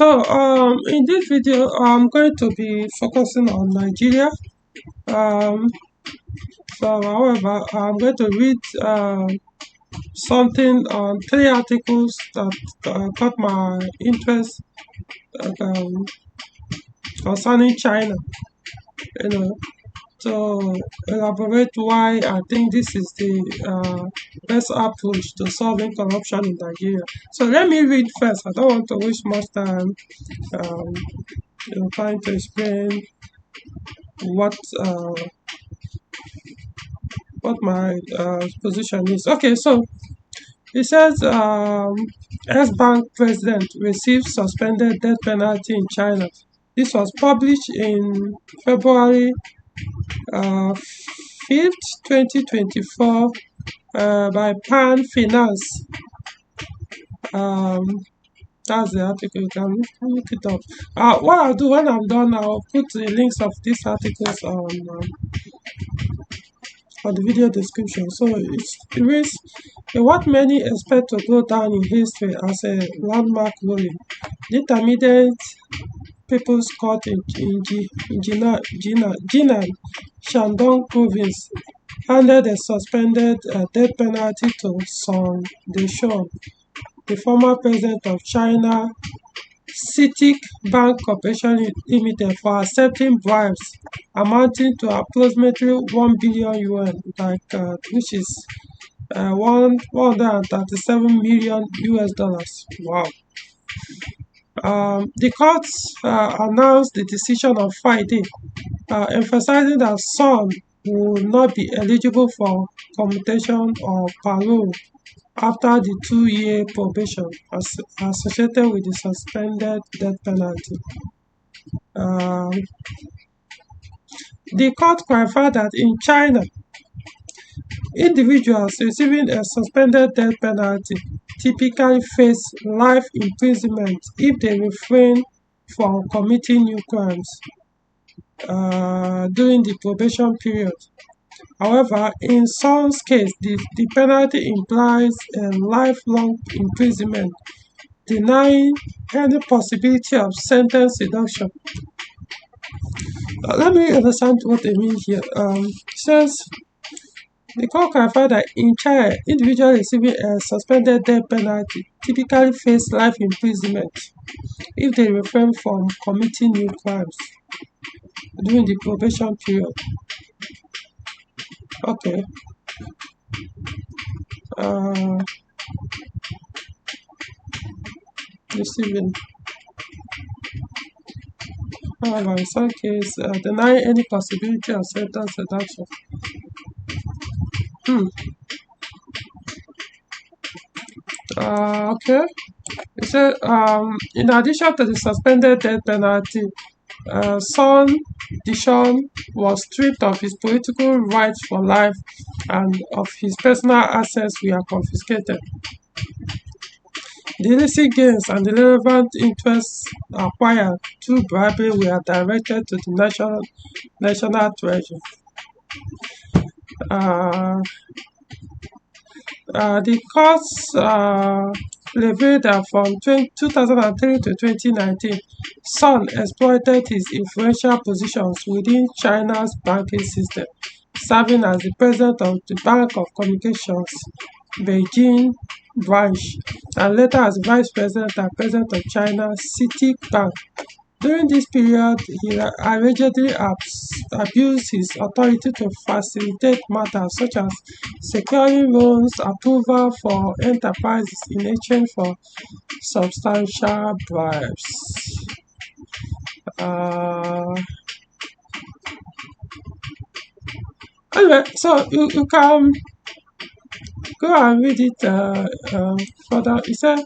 In this video, I'm going to be focusing on Nigeria. Um, however, I'm going to read something on three articles that caught my interest um, concerning China. You know, to elaborate why I think this is the best approach to solving corruption in Nigeria. So let me read first. I don't want to waste much time. Um, trying to explain what uh, what my position is. Okay, so it says S-Bank president receives suspended death penalty in China. This was published in February 5th, 2024 by Pan Finance. That's the article. You can look it up. What I'll do when I'm done, I'll put the links of these articles on the video description. So it reads, what many expect to go down in history as a landmark ruling. The Intermediate People's Court in Jinan, Shandong Province handed a suspended death penalty to Song Deishun, the former president of China Citic Bank Corporation Limited, for accepting bribes amounting to approximately 1 billion yuan, which is 137 million US dollars. Wow. The court announced the decision on Friday, emphasizing that Son will not be eligible for commutation or parole after the 2-year probation associated with the suspended death penalty. The court clarified that in China, individuals receiving a suspended death penalty typically face life imprisonment if they refrain from committing new crimes during the probation period. However, in Son's case, the penalty implies a lifelong imprisonment, denying any possibility of sentence reduction. Let me understand what they mean here. It says, the court clarified that in China, individuals receiving a suspended death penalty typically face life imprisonment if they refrain from committing new crimes during the probation period. Okay. Receiving. However, in some cases, deny any possibility of sentence reduction. Okay. It said, in addition to the suspended death penalty, Son Deishun was stripped of his political rights for life, and of his personal assets were confiscated. The illicit gains and the relevant interests acquired through bribery were directed to the national treasury. The courts revealed that from 2003 to 2019, Son exploited his influential positions within China's banking system, serving as the president of the Bank of Communications Beijing branch, and later as vice president and president of China's Citic Bank. During this period, he allegedly abused his authority to facilitate matters such as securing loans, approval for enterprises in exchange for substantial bribes. Anyway, so you can go and read it further. It said,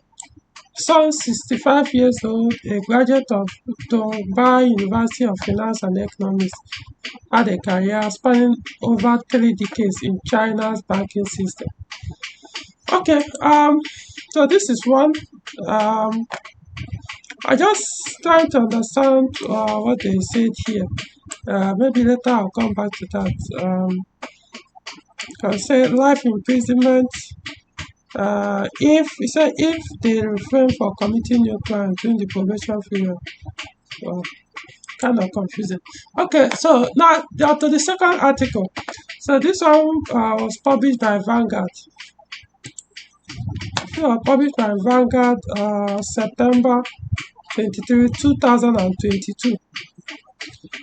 Son, 65 years old, a graduate of Dubai University of Finance and Economics, had a career spanning over 3 decades in China's banking system. Okay, so this is one. I just trying to understand what they said here. Maybe later I'll come back to that. I say life imprisonment If they refrain for committing new crime during the probation period. Well, kind of confusing. Okay, so now to the second article. So this one was published by Vanguard. Published by Vanguard, September 23, 2022.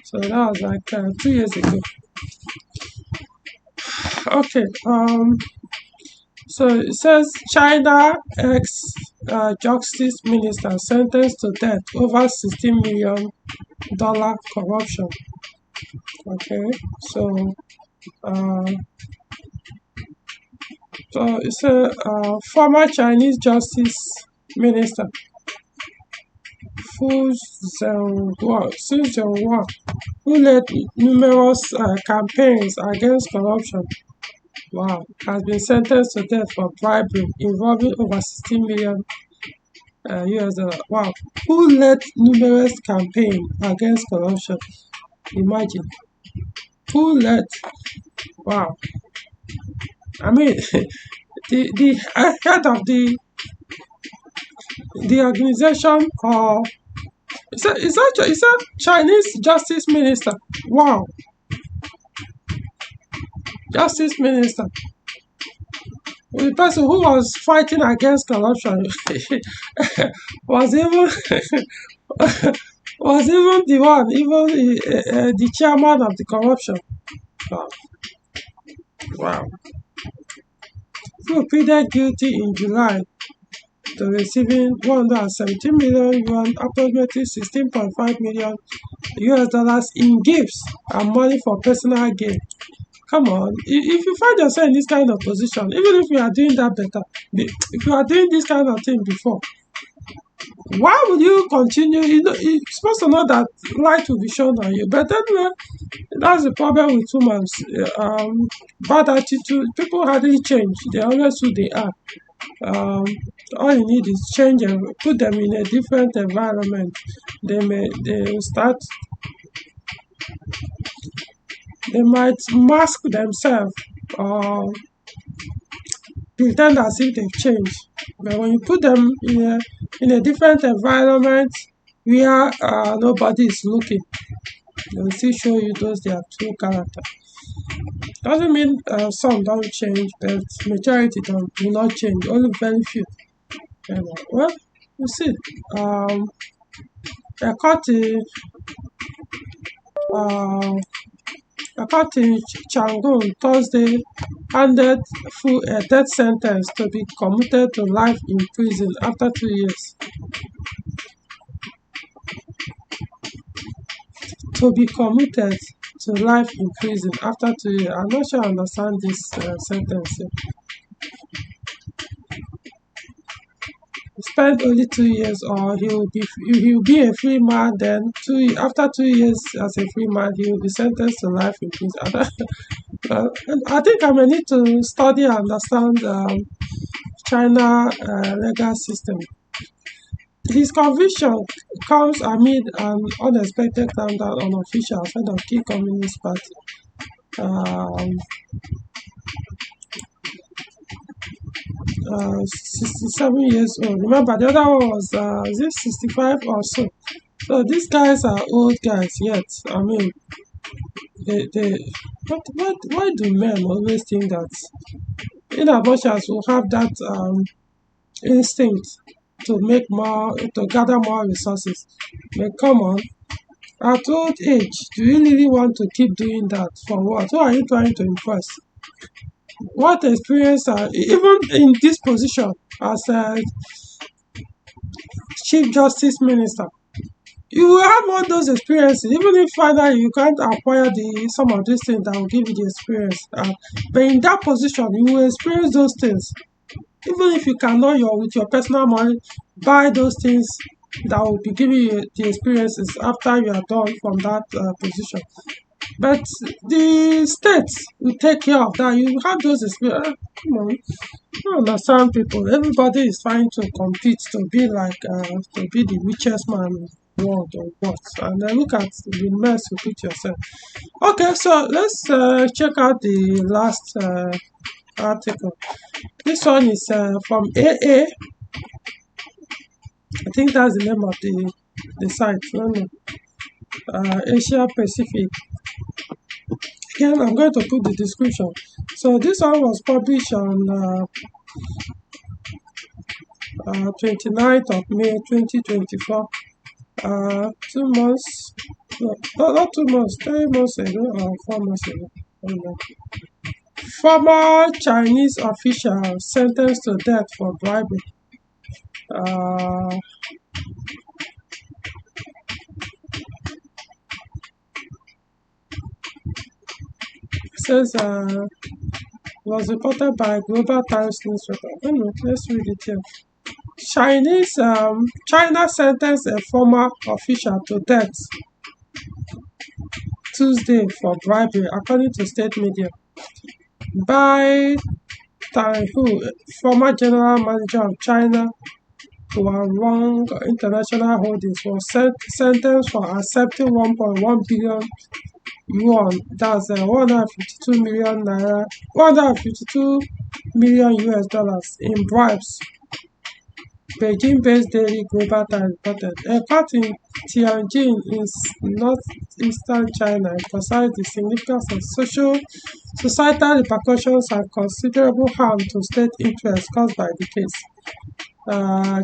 So that was like 2 years ago. Okay. So it says China ex justice minister sentenced to death over $16 million corruption. Okay. Uh, so it's a former Chinese justice minister Fu Zhenhua, who led numerous campaigns against corruption. Wow, has been sentenced to death for bribery involving over 16 million US dollar. Wow, who led numerous campaigns against corruption? Imagine who led. Wow, I mean, the head of the organization, or is that Chinese justice minister? Wow, justice minister. The person who was fighting against corruption was even was even the one, even the chairman of the corruption. Wow. Wow. Who pleaded guilty in July to receiving 117 million yuan, approximately 16.5 million US dollars in gifts and money for personal gain. Come on, if you find yourself in this kind of position, even if you are doing that better, if you are doing this kind of thing before, why would you continue? You're supposed to know that light will be shown on you. But anyway, that's the problem with humans. Bad attitude. People hardly change. They always who they are. Um, all you need is change and put them in a different environment. They will start. They might mask themselves or pretend as if they've changed. But when you put them in a different environment where nobody is looking, they will still show you those their true character. Doesn't mean some don't change, but majority do not change. Only very few. Well, you see, a court in uh, a court in Changun Thursday handed Fu a death sentence to be commuted to life in prison after 2 years. To be commuted to life in prison after 2 years. I'm not sure I understand this sentence. He spent only 2 years, or he will be a free man. Then after 2 years as a free man, he will be sentenced to life in prison. I think I may need to study and understand China legal system. His conviction comes amid an unexpected clampdown on officials head of key Communist Party. 67 years old. Remember, the other one was is it 65 or so? So these guys are old guys yet. I mean, they why do men always think that in as much as we have that instinct to gather more resources? But come on, at old age, do you really want to keep doing that for what? Who are you trying to impress? What experience even in this position as a chief justice minister, you will have all those experiences. Even if finally you can't acquire some of these things that will give you the experience, but in that position you will experience those things. Even if you cannot with your personal money buy those things that will be giving you the experiences after you are done from that position. But the state will take care of that. You have those experiences. Come on, I don't understand people. Everybody is trying to compete to be to be the richest man in the world or what. And then look at the mess you put yourself. Okay, so let's check out the last article. This one is from AA. I think that's the name of the site. No, no. Asia Pacific. Again, I'm going to put the description. So this one was published on 29th of May 2024. 2 months, no, not 2 months, 3 months ago or 4 months ago. I don't know. Former Chinese official sentenced to death for bribery. Says was reported by Global Times newspaper. Anyway, let's read it here. China sentenced a former official to death Tuesday for bribery, according to state media. Bai Taihu, former general manager of China Huarong International Holdings, was sentenced for accepting 1.1 billion yuan, that's 152 million naira, 152 million US dollars in bribes. Beijing-based daily Global Times reported. A court in Tianjin in northeastern China emphasized the significance of societal repercussions and considerable harm to state interests caused by the case.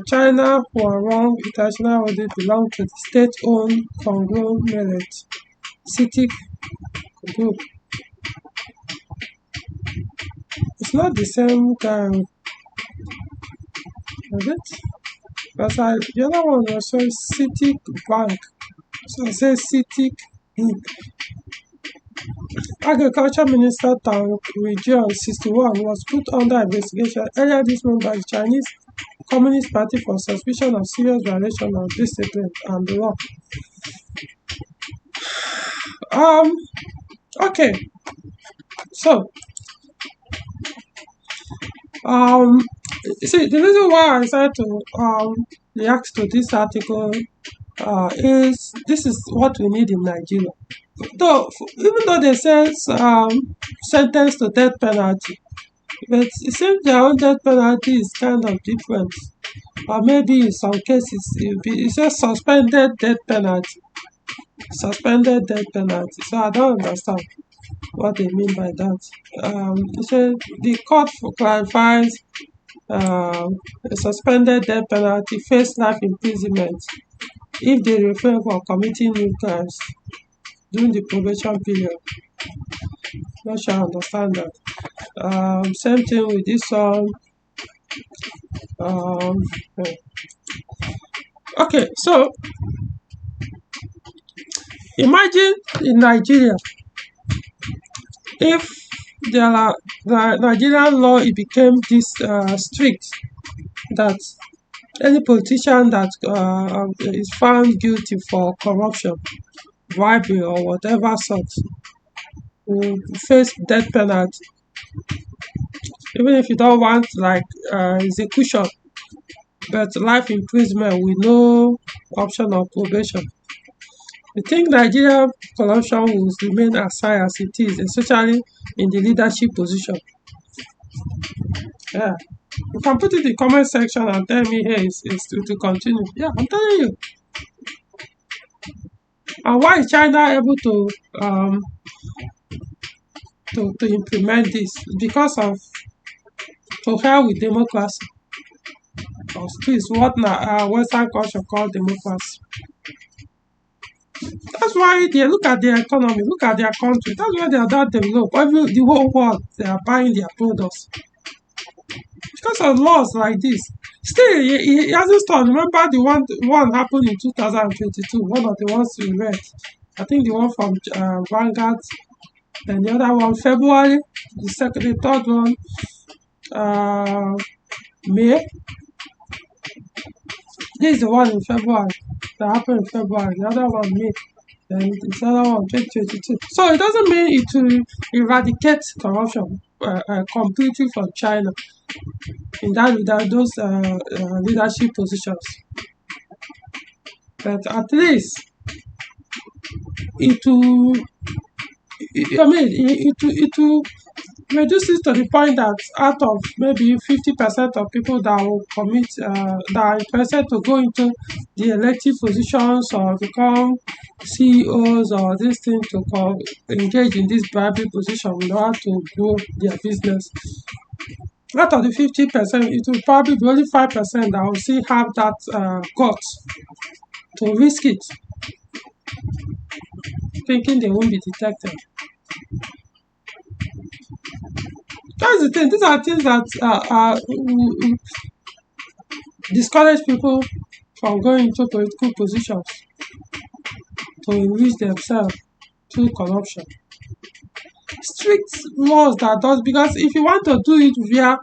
China Huarong International Holdings belonged to the state-owned conglomerate Citing Group. It's not the same guy, is it? Because the other one also is Citic Bank. So I say Citic Inc. Agriculture Minister Tang Wijun, 61, was put under investigation earlier this month by the Chinese Communist Party for suspicion of serious violation of discipline and law. Okay. So, see, the reason why I decided to react to this article is this is what we need in Nigeria. Though, even though they say sentence to death penalty, but it seems their own death penalty is kind of different. Or maybe in some cases it says suspended death penalty. Suspended death penalty. So I don't understand what they mean by that. It said the court clarifies a suspended death penalty face life imprisonment if they refrain from committing new crimes during the probation period. Not sure I understand that. Same thing with this one. Okay, so imagine in Nigeria if the Nigerian law it became this strict that any politician that is found guilty for corruption, bribery, or whatever sort will face death penalty, even if you don't want like execution, but life imprisonment with no option of probation. I think Nigerian corruption will remain as high as it is, especially in the leadership position. Yeah, you can put it in the comment section and tell me, hey, it's to continue. Yeah, I'm telling you. And why is China able to implement this? Because of to hell with democracy. Or please, what Western culture called democracy. That's why they look at their economy, look at their country. That's why they are that developed. The whole world, they are buying their products. Because of laws like this. Still, it hasn't stopped. Remember the one happened in 2022, one of the ones we read. I think the one from Vanguard, and the other one February, the third one May. This is the one in February that happened in February. The other one May, and the other one 2022. So it doesn't mean it will eradicate corruption completely from China in those leadership positions, but at least it will reduce it to the point that out of maybe 50% of people that will commit, that are interested to go into the elective positions or become CEOs or this thing to engage in this bribery position in order to grow their business. Out of the 50%, it will probably be only 5% that will still have that guts to risk it, thinking they won't be detected. That's the thing. These are things that discourage people from going into political positions to enrich themselves through corruption. Strict laws that does, because if you want to do it via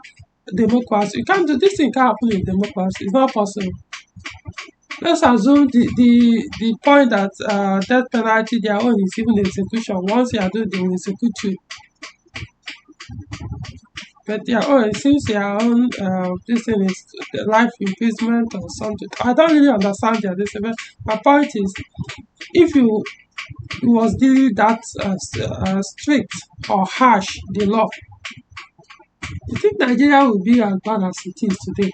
democracy, you can't do this thing. Can't happen in democracy. It's not possible. Let's assume the point that death penalty, their own is even execution. Once you are doing, they will execute you. But their own, it seems their own this thing is life imprisonment or something. I don't really understand their this, but my point is, if you was really that strict or harsh the law, you think Nigeria will be as bad as it is today?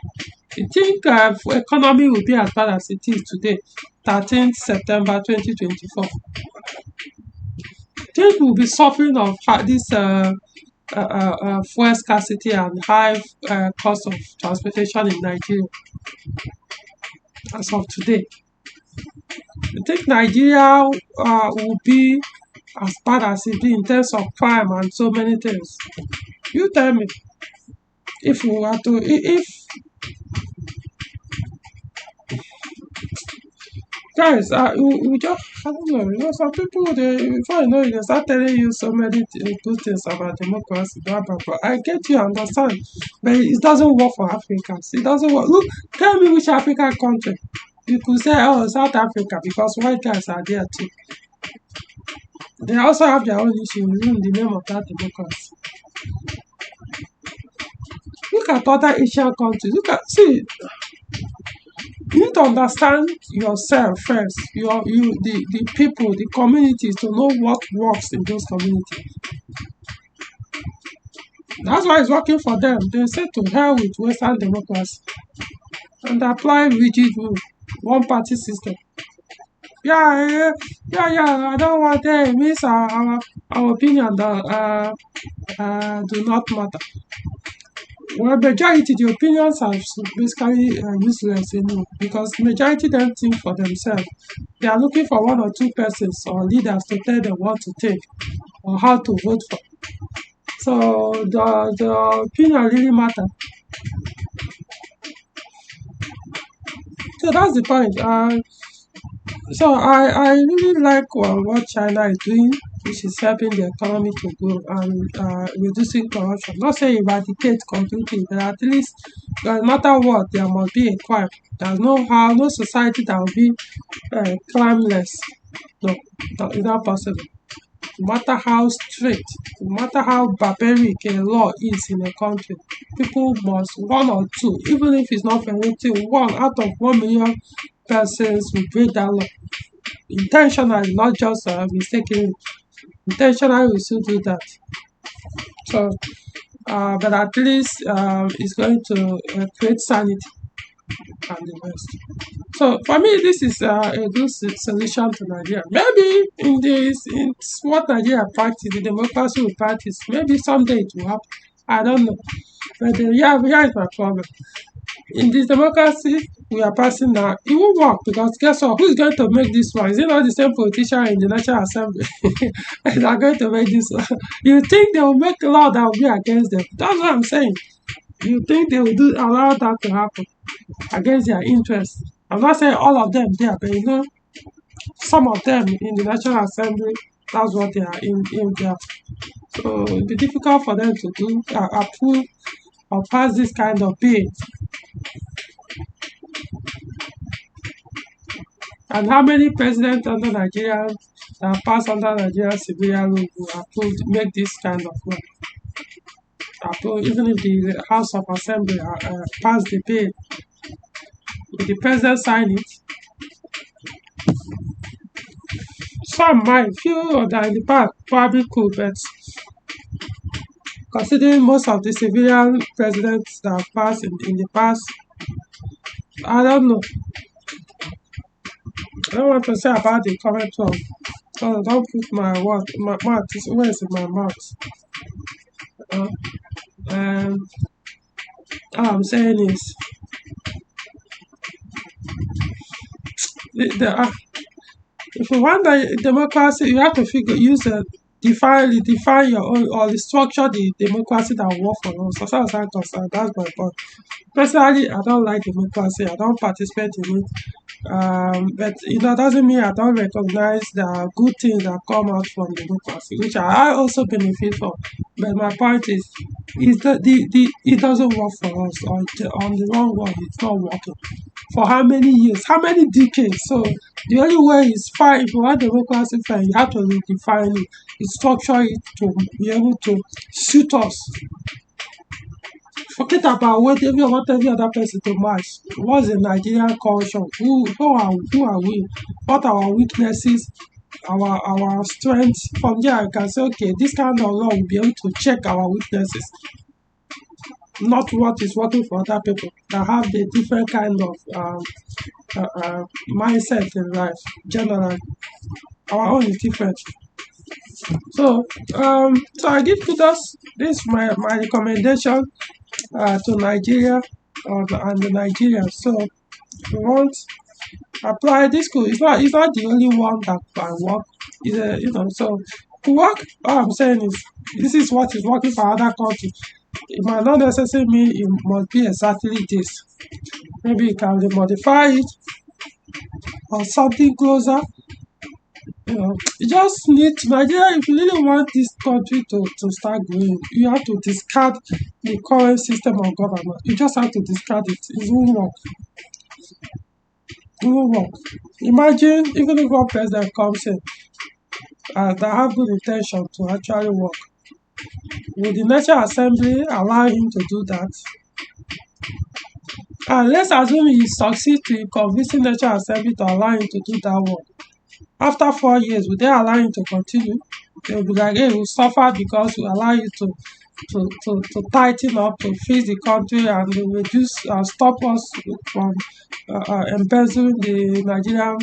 You think economy will be as bad as it is today, 13th September 2024? Think we'll be suffering of this fuel scarcity and high cost of transportation in Nigeria as of today? You think Nigeria will be as bad as it be in terms of crime and so many things? You tell me. If we were to, if guys, we just, I don't know, some people, they, before you know it, they start telling you so many good things about democracy, blah, blah, blah. I get you, understand, but it doesn't work for Africans. It doesn't work. Look, tell me which African country. You could say, oh, South Africa, because white guys are there too. They also have their own issues in the name of that democracy. Look at other Asian countries. See, you need to understand yourself first, the people, the communities, to know what works in those communities. That's why it's working for them. They say to hell with Western democracy and apply rigid rule, one party system. Yeah, I don't want that. It means our opinion that do not matter. Well, majority, the opinions are basically useless anyway, because majority don't think for themselves. They are looking for one or two persons or leaders to tell them what to take or how to vote for. So the opinion really matter. So that's the point. So I really like what China is doing, which is helping the economy to grow and reducing corruption. Not saying eradicate completely, but at least no matter what, there must be a crime. There's no society that will be crimeless. No, it's not possible. No matter how strict, no matter how barbaric a law is in a country, people must, one or two, even if it's not very one out of 1 million persons will break that law intentionally, not just mistakenly. Intentionally, we still do that. So, but at least it's going to create sanity and the rest. So for me, this is a good solution to Nigeria. Maybe in what Nigeria practice, the democracy will practice. Maybe someday it will happen. I don't know. But here is my problem. In this democracy we are passing now, it won't work, because guess what? Who is going to make this one? Is it not the same politician in the National Assembly that are going to make this one? You think they will make a law that will be against them? That's what I'm saying. You think they will allow that to happen against their interests? I'm not saying all of them there, but some of them in the National Assembly, that's what they are in there. So it'll be difficult for them to do approve or pass this kind of bill. And how many presidents under Nigeria that pass under Nigerian civilian rule will approve, make this kind of law? Approve, even if the House of Assembly pass the bill, if the president sign it, some might, few that in the past probably could, but considering most of the civilian presidents that have passed in the past. I don't know. I don't want to say about the current one. So don't put my word, my mouth is always in my mouth. Uh, and all I'm saying is, the if you want a democracy, you have to use a define your own or structure the democracy that will work for us. As far as I'm concerned, that's my point. Personally, I don't like democracy. I don't participate in it. But doesn't mean I don't recognize the good things that come out from democracy, which I also benefit from. But my point is that the it doesn't work for us on the long run. It's not working. For how many years? How many decades? So the only way is fine. If you want democracy fine, you have to redefine it, structure it to be able to suit us. Forget about what every other person to match. What's the Nigerian culture? Who are we? What are our weaknesses? Our strengths. From there, I can say, okay, this kind of law will be able to check our weaknesses, not what is working for other people that have the different kind of mindset in life. Generally, our own is different. So I give kudos. This is my recommendation to Nigeria and the Nigerians. So if you want apply this school, it's not the only one that can work. So to work, all I'm saying is this is what is working for other countries. It might not necessarily mean it must be exactly this. Maybe you can modify it or something closer. You just need Nigeria. If you really want this country to start growing, you have to discard the current system of government. You just have to discard it. It won't work. It won't work. Imagine even if one president comes in that have good intention to actually work. Will the National Assembly allow him to do that? And let's assume he succeeds in convincing the National Assembly to allow him to do that work. After 4 years, will they allow him to continue? They will be like, hey, we'll suffer because we allow you to tighten up, to fix the country and reduce stop us from embezzling the Nigerian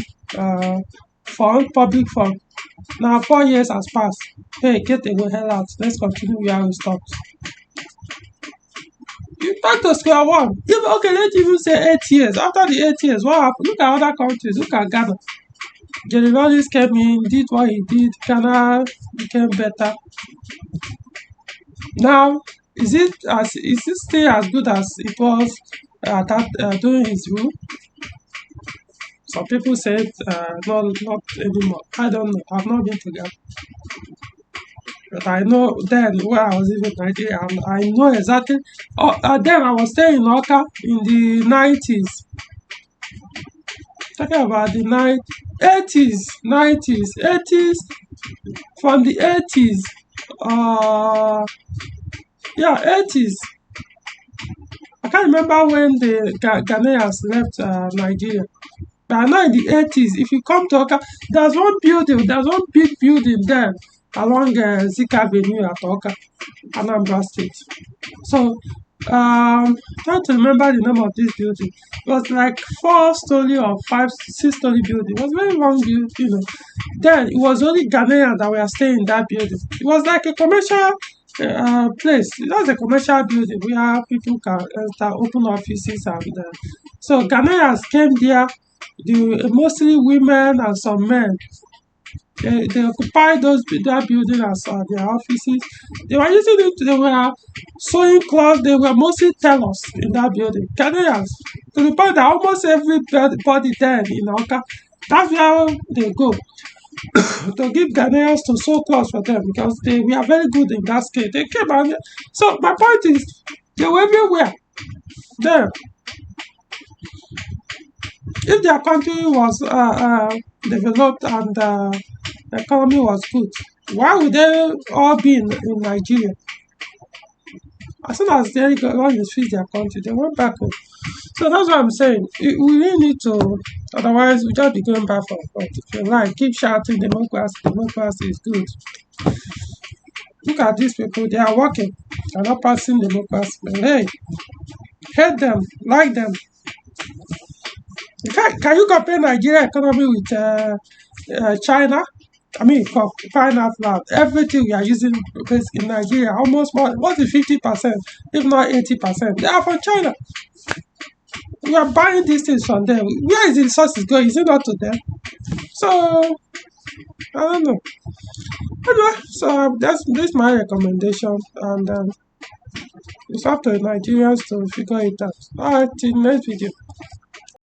public fund. Now 4 years has passed. Hey, get the hell out. Let's continue where we stopped. You back to square one. Okay, let's even say 8 years. After the 8 years, what happened? Look at other countries. Look at Ghana. Jerry Rawlings came in, did what he did. Ghana became better. Now, is it still as good as it was during his rule? Some people said not anymore. I don't know. I've not been to Ghana. But I know then where I was even in Nigeria, and I know exactly. Then I was staying in Oka in the 90s. Talking about the 80s, 90s, 80s, from the 80s. Yeah, 80s. I can't remember when the Ghanaians left Nigeria. But I know in the 80s, if you come to Oka, there's one big building there along Zika Avenue at Oka, Anambra State. So, trying to remember the name of this building. It was like 4-story or 6-story building. It was very long building, Then it was only Ghanaians that were staying in that building. It was like a commercial place. It was a commercial building where people can enter, open offices, and so Ghanaians came there. Mostly women and some men. They occupied that building as their offices. They were using it. They were sewing clothes. They were mostly tailors in that building. Ghanaians, to the point that almost everybody there in Oka, that's where they go to give Ghanaians to sew clothes for them because they were very good in that skill. They came out. So my point is, they were everywhere there. If their country was developed and the economy was good, why would they all be in Nigeria? As soon as they got to fix their country, they went back home. So that's what I'm saying. We really need to, otherwise we just be going back and forth. If you like, keep shouting democracy is good. Look at these people, they are working, they're not passing the local smell. Hey, hate them, like them. Can you compare Nigeria economy with China? I mean, fine out loud. Everything we are using based in Nigeria, almost more than 50%, if not 80%, they are from China. We are buying these things from them. Where is the resources going? Is it not to them? So I don't know. Anyway, so that's my recommendation, and it's up to Nigerians to figure it out. All right, till next video.